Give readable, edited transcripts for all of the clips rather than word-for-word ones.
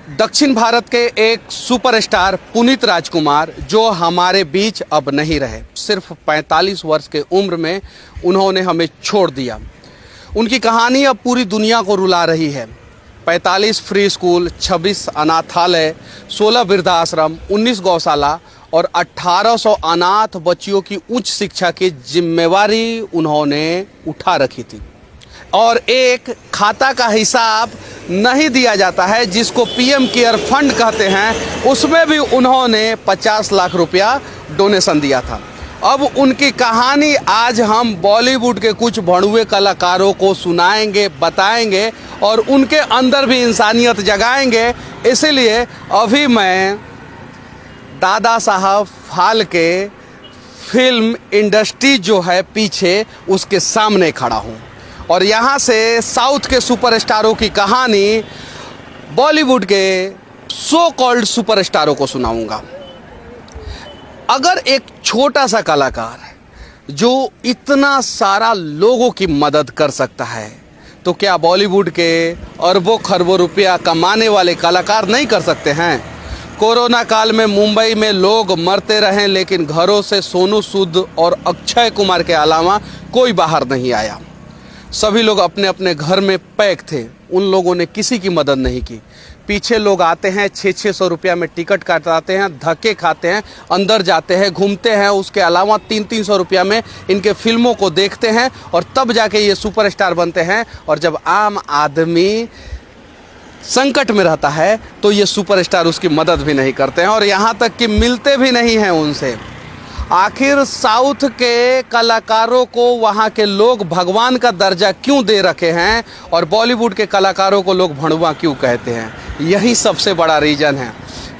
दक्षिण भारत के एक सुपरस्टार पुनीत राजकुमार जो हमारे बीच अब नहीं रहे। सिर्फ 45 वर्ष के उम्र में उन्होंने हमें छोड़ दिया। उनकी कहानी अब पूरी दुनिया को रुला रही है। 45 फ्री स्कूल, 26 अनाथालय, 16 वृद्धाश्रम, 19 गौशाला और 1800 अनाथ बच्चियों की उच्च शिक्षा की जिम्मेवारी उन्होंने उठा रखी थी। और एक खाता का हिसाब नहीं दिया जाता है जिसको पीएम केयर फंड कहते हैं, उसमें भी उन्होंने 50 लाख रुपया डोनेशन दिया था। अब उनकी कहानी आज हम बॉलीवुड के कुछ भड़ुए कलाकारों को सुनाएंगे, बताएंगे और उनके अंदर भी इंसानियत जगाएंगे। इसीलिए अभी मैं दादा साहब फाल्के फिल्म इंडस्ट्री जो है पीछे, उसके सामने खड़ा हूँ और यहाँ से साउथ के सुपरस्टारों की कहानी बॉलीवुड के सो कॉल्ड सुपरस्टारों को सुनाऊंगा। अगर एक छोटा सा कलाकार जो इतना सारा लोगों की मदद कर सकता है तो क्या बॉलीवुड के अरबों खरबों रुपया कमाने वाले कलाकार नहीं कर सकते हैं? कोरोना काल में मुंबई में लोग मरते रहे लेकिन घरों से सोनू सूद और अक्षय कुमार के अलावा कोई बाहर नहीं आया। सभी लोग अपने अपने घर में पैक थे। उन लोगों ने किसी की मदद नहीं की। पीछे लोग आते हैं, 600-600 रुपया में टिकट काटाते हैं, धक्के खाते हैं, अंदर जाते हैं, घूमते हैं, उसके अलावा 300-300 रुपया में इनके फिल्मों को देखते हैं और तब जाके ये सुपरस्टार बनते हैं। और जब आम आदमी संकट में रहता है तो ये सुपरस्टार उसकी मदद भी नहीं करते हैं और यहाँ तक कि मिलते भी नहीं हैं उनसे। आखिर साउथ के कलाकारों को वहाँ के लोग भगवान का दर्जा क्यों दे रखे हैं और बॉलीवुड के कलाकारों को लोग भड़ुआ क्यों कहते हैं? यही सबसे बड़ा रीज़न है।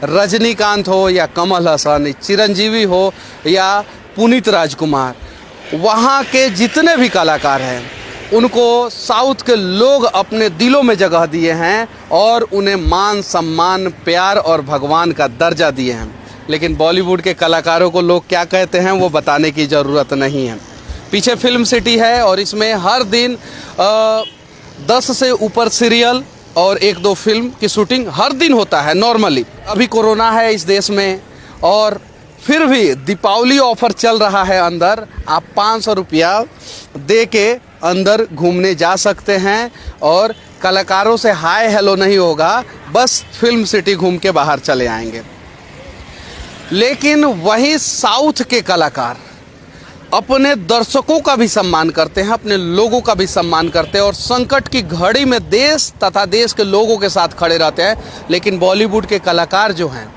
रजनीकांत हो या कमल हसन, चिरंजीवी हो या पुनीत राजकुमार, वहाँ के जितने भी कलाकार हैं उनको साउथ के लोग अपने दिलों में जगह दिए हैं और उन्हें मान, सम्मान, प्यार और भगवान का दर्जा दिए हैं। लेकिन बॉलीवुड के कलाकारों को लोग क्या कहते हैं वो बताने की ज़रूरत नहीं है। पीछे फिल्म सिटी है और इसमें हर दिन 10 से ऊपर सीरियल और 1-2 फिल्म की शूटिंग हर दिन होता है नॉर्मली। अभी कोरोना है इस देश में और फिर भी दीपावली ऑफर चल रहा है। अंदर आप 500 रुपया दे के अंदर घूमने जा सकते हैं और कलाकारों से हाय हेलो नहीं होगा, बस फिल्म सिटी घूम के बाहर चले आएंगे। लेकिन वही साउथ के कलाकार अपने दर्शकों का भी सम्मान करते हैं, अपने लोगों का भी सम्मान करते हैं और संकट की घड़ी में देश तथा देश के लोगों के साथ खड़े रहते हैं। लेकिन बॉलीवुड के कलाकार जो हैं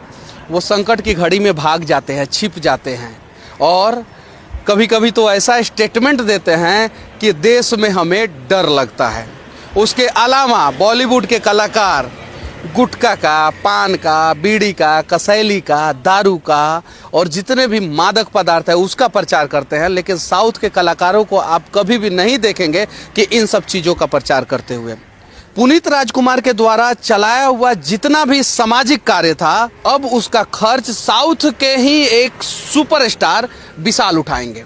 वो संकट की घड़ी में भाग जाते हैं, छिप जाते हैं और कभी कभी तो ऐसा स्टेटमेंट देते हैं कि देश में हमें डर लगता है। उसके अलावा बॉलीवुड के कलाकार गुटखा का, पान का, बीड़ी का, कसैली का, दारू का और जितने भी मादक पदार्थ है उसका प्रचार करते हैं। लेकिन साउथ के कलाकारों को आप कभी भी नहीं देखेंगे कि इन सब चीज़ों का प्रचार करते हुए। पुनीत राजकुमार के द्वारा चलाया हुआ जितना भी सामाजिक कार्य था अब उसका खर्च साउथ के ही एक सुपरस्टार विशाल उठाएंगे।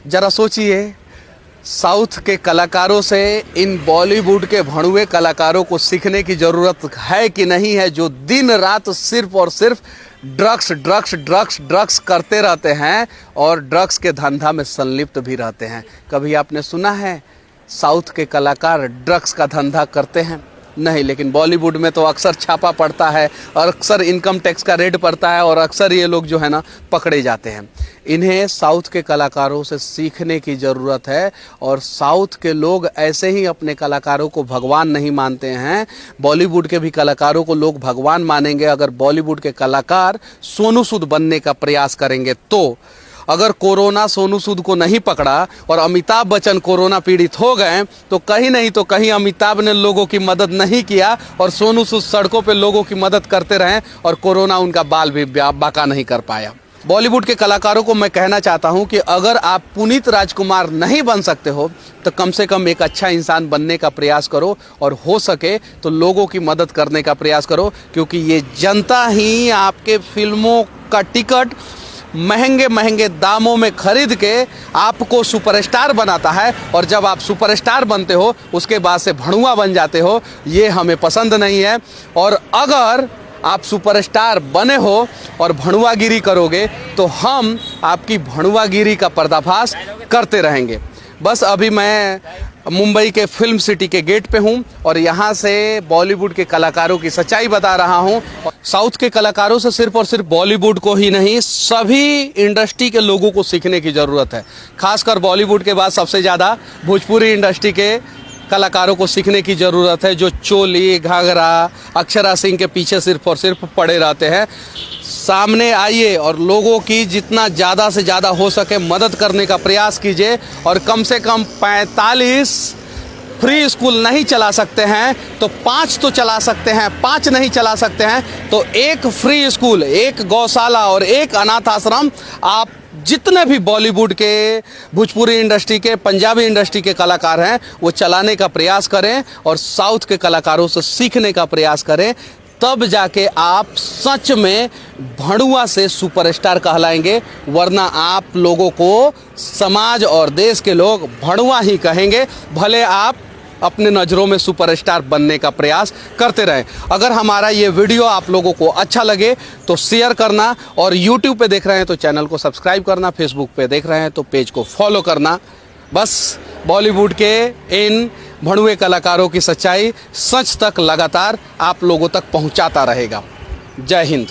जरा सोचिए, साउथ के कलाकारों से इन बॉलीवुड के भड़ुए कलाकारों को सीखने की ज़रूरत है कि नहीं है, जो दिन रात सिर्फ और सिर्फ ड्रग्स ड्रग्स ड्रग्स ड्रग्स करते रहते हैं और ड्रग्स के धंधा में संलिप्त भी रहते हैं। कभी आपने सुना है साउथ के कलाकार ड्रग्स का धंधा करते हैं? नहीं। लेकिन बॉलीवुड में तो अक्सर छापा पड़ता है और अक्सर इनकम टैक्स का रेड पड़ता है और अक्सर ये लोग जो है ना पकड़े जाते हैं। इन्हें साउथ के कलाकारों से सीखने की ज़रूरत है और साउथ के लोग ऐसे ही अपने कलाकारों को भगवान नहीं मानते हैं, बॉलीवुड के भी कलाकारों को लोग भगवान मानेंगे अगर बॉलीवुड के कलाकार सोनू सूद बनने का प्रयास करेंगे तो। अगर कोरोना सोनू सूद को नहीं पकड़ा और अमिताभ बच्चन कोरोना पीड़ित हो गए तो कहीं नहीं तो कहीं अमिताभ ने लोगों की मदद नहीं किया और सोनू सूद सड़कों पे लोगों की मदद करते रहे और कोरोना उनका बाल भी बाका नहीं कर पाया। बॉलीवुड के कलाकारों को मैं कहना चाहता हूं कि अगर आप पुनीत राजकुमार नहीं बन सकते हो तो कम से कम एक अच्छा इंसान बनने का प्रयास करो और हो सके तो लोगों की मदद करने का प्रयास करो, क्योंकि ये जनता ही आपके फिल्मों का टिकट महंगे महंगे दामों में खरीद के आपको सुपरस्टार बनाता है, और जब आप सुपरस्टार बनते हो उसके बाद से भड़ुआ बन जाते हो। ये हमें पसंद नहीं है। और अगर आप सुपरस्टार बने हो और भड़ुआगिरी करोगे तो हम आपकी भड़ुआगिरी का पर्दाफाश करते रहेंगे। बस अभी मैं मुंबई के फिल्म सिटी के गेट पे हूँ और यहाँ से बॉलीवुड के कलाकारों की सच्चाई बता रहा हूँ। साउथ के कलाकारों से सिर्फ और सिर्फ बॉलीवुड को ही नहीं, सभी इंडस्ट्री के लोगों को सीखने की ज़रूरत है। खासकर बॉलीवुड के बाद सबसे ज़्यादा भोजपुरी इंडस्ट्री के कलाकारों को सीखने की ज़रूरत है, जो चोली घाघरा अक्षरा सिंह के पीछे सिर्फ और सिर्फ पड़े रहते हैं। सामने आइए और लोगों की जितना ज़्यादा से ज़्यादा हो सके मदद करने का प्रयास कीजिए। और कम से कम 45 फ्री स्कूल नहीं चला सकते हैं तो 5 तो चला सकते हैं, 5 नहीं चला सकते हैं तो 1 फ्री स्कूल, 1 गौशाला और 1 अनाथ आश्रम आप जितने भी बॉलीवुड के, भोजपुरी इंडस्ट्री के, पंजाबी इंडस्ट्री के कलाकार हैं वो चलाने का प्रयास करें और साउथ के कलाकारों से सीखने का प्रयास करें। तब जाके आप सच में भड़ुआ से सुपरस्टार कहलाएंगे, वरना आप लोगों को समाज और देश के लोग भड़ुआ ही कहेंगे, भले आप अपने नज़रों में सुपरस्टार बनने का प्रयास करते रहें। अगर हमारा ये वीडियो आप लोगों को अच्छा लगे तो शेयर करना, और YouTube पे देख रहे हैं तो चैनल को सब्सक्राइब करना, फेसबुक पे देख रहे हैं तो पेज को फॉलो करना। बस बॉलीवुड के इन भड़ुए कलाकारों की सच्चाई सच तक लगातार आप लोगों तक पहुंचाता रहेगा। जय हिंद।